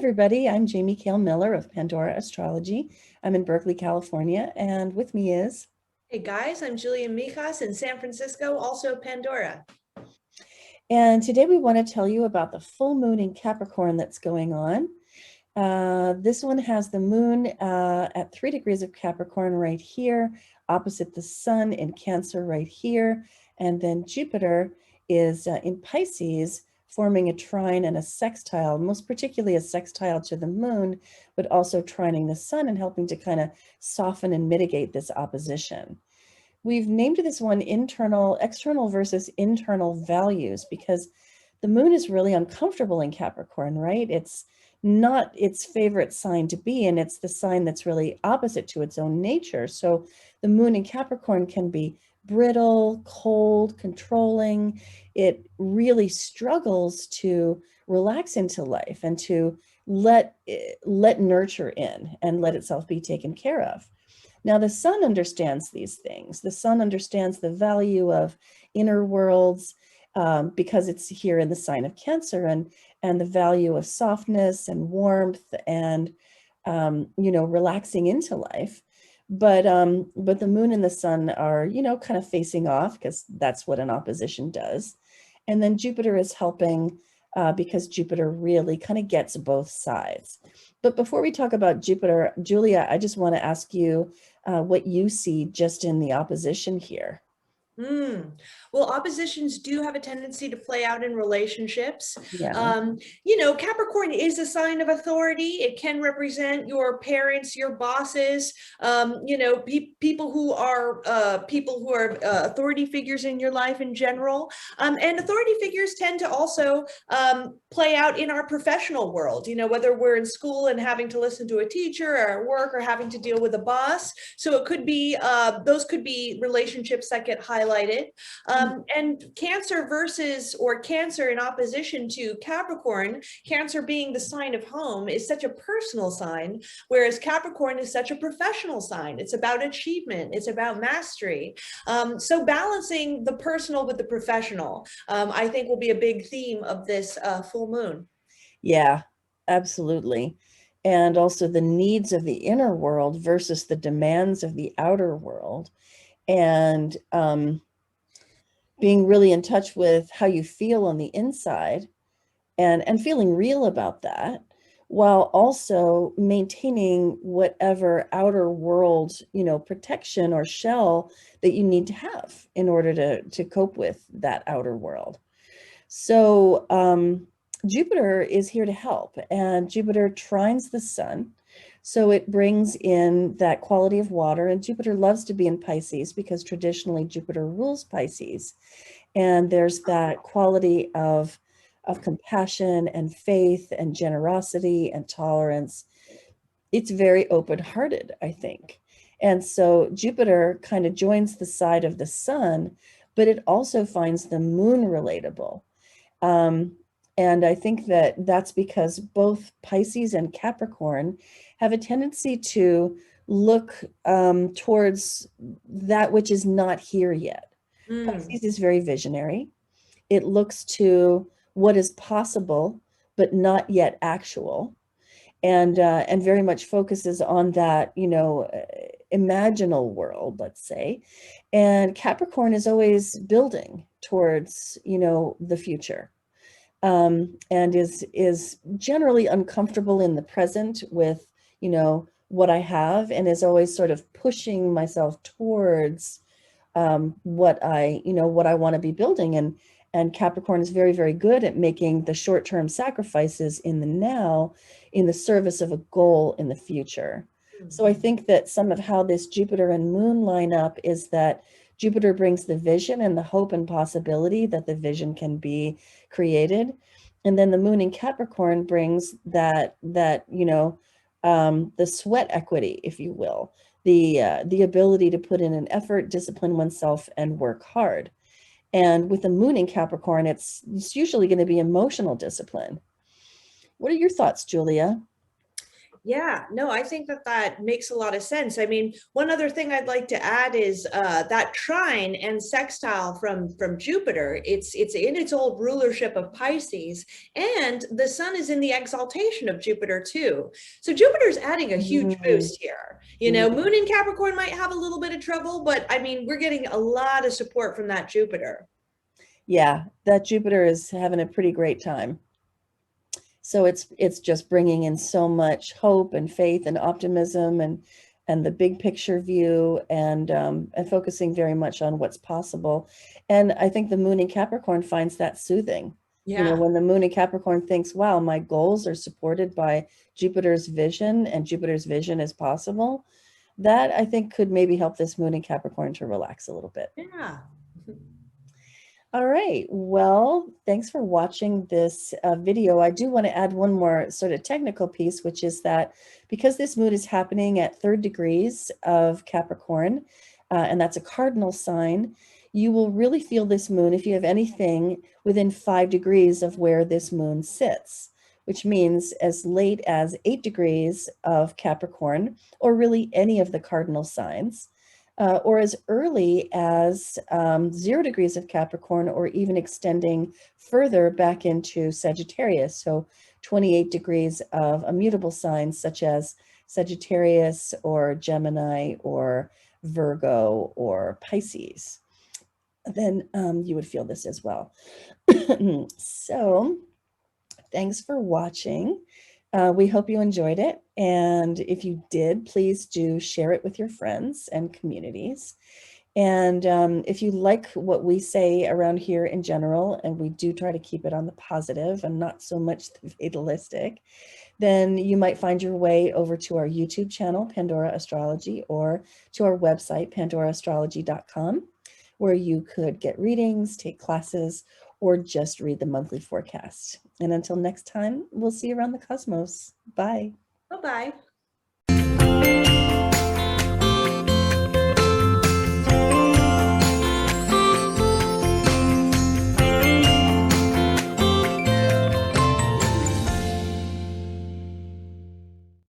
everybody. I'm Jamie Kale Miller of Pandora Astrology. I'm in Berkeley, California, and with me is... Hey guys, I'm Julia Mijas in San Francisco, also Pandora. And today we want to tell you about the full moon in Capricorn that's going on. This one has the moon at 3 degrees of Capricorn right here, opposite the sun in Cancer right here. And then Jupiter is in Pisces, forming a trine and a sextile, most particularly a sextile to the moon, but also trining the sun and helping to kind of soften and mitigate this opposition. We've named this one external versus internal values because the moon is really uncomfortable in Capricorn, right? It's not its favorite sign to be in. It's the sign that's really opposite to its own nature. So the moon in Capricorn can be brittle, cold, controlling. It really struggles to relax into life and to let nurture in and let itself be taken care of. Now, the sun understands these things. The sun understands the value of inner worlds because it's here in the sign of Cancer, and the value of softness and warmth and, relaxing into life. But the moon and the sun are, kind of facing off because that's what an opposition does. And then Jupiter is helping because Jupiter really kind of gets both sides. But before we talk about Jupiter, Julia, I just want to ask you what you see just in the opposition here. Well, oppositions do have a tendency to play out in relationships. Yeah. Capricorn is a sign of authority. It can represent your parents, your bosses, people who are authority figures in your life in general. And authority figures tend to also play out in our professional world, whether we're in school and having to listen to a teacher, or at work or having to deal with a boss. So it could be, those could be relationships that get highlighted. And Cancer in opposition to Capricorn, Cancer being the sign of home, is such a personal sign, whereas Capricorn is such a professional sign. It's about achievement. It's about mastery. So balancing the personal with the professional, I think, will be a big theme of this full moon. Yeah, absolutely. And also the needs of the inner world versus the demands of the outer world. And being really in touch with how you feel on the inside and feeling real about that, while also maintaining whatever outer world, protection or shell that you need to have in order to cope with that outer world. So Jupiter is here to help, and Jupiter trines the sun. So it brings in that quality of water, and Jupiter loves to be in Pisces because traditionally Jupiter rules Pisces. And there's that quality of compassion and faith and generosity and tolerance. It's very open-hearted, I think. And so Jupiter kind of joins the side of the sun, but it also finds the moon relatable. And I think that that's because both Pisces and Capricorn have a tendency to look towards that which is not here yet. Pisces is very visionary. It looks to what is possible, but not yet actual, and very much focuses on that, imaginal world, let's say. And Capricorn is always building towards, the future. And is generally uncomfortable in the present with, what I have, and is always sort of pushing myself towards what I want to be building. And Capricorn is very, very good at making the short-term sacrifices in the now in the service of a goal in the future. So I think that some of how this Jupiter and moon line up is that Jupiter brings the vision and the hope and possibility that the vision can be created. And then the moon in Capricorn brings that the sweat equity, if you will, the ability to put in an effort, discipline oneself, and work hard. And with the moon in Capricorn, it's usually going to be emotional discipline. What are your thoughts, Julia? Yeah, no, I think that that makes a lot of sense. I mean, one other thing I'd like to add is that trine and sextile from Jupiter. It's in its old rulership of Pisces, and the sun is in the exaltation of Jupiter too. So Jupiter's adding a huge Mm, boost here. yeah. Moon in Capricorn might have a little bit of trouble, but I mean, we're getting a lot of support from that Jupiter. Yeah, that Jupiter is having a pretty great time. So it's just bringing in so much hope and faith and optimism and the big picture view and focusing very much on what's possible. And I think the moon in Capricorn finds that soothing. You know, Yeah. when the moon in Capricorn thinks, wow, my goals are supported by Jupiter's vision and Jupiter's vision is possible, that I think could maybe help this moon in Capricorn to relax a little bit. Yeah. All right. Well, thanks for watching this video. I do want to add one more sort of technical piece, which is that because this moon is happening at 3rd degrees of Capricorn, and that's a cardinal sign, you will really feel this moon if you have anything within 5 degrees of where this moon sits, which means as late as 8 degrees of Capricorn, or really any of the cardinal signs, or as early as 0 degrees of Capricorn, or even extending further back into Sagittarius. So 28 degrees of immutable signs such as Sagittarius or Gemini or Virgo or Pisces. Then you would feel this as well. So thanks for watching. We hope you enjoyed it. And if you did, please do share it with your friends and communities. And if you like what we say around here in general, and we do try to keep it on the positive and not so much the fatalistic, then you might find your way over to our YouTube channel, Pandora Astrology, or to our website, pandoraastrology.com, where you could get readings, take classes, or just read the monthly forecast. And until next time, we'll see you around the cosmos. Bye. Bye-bye.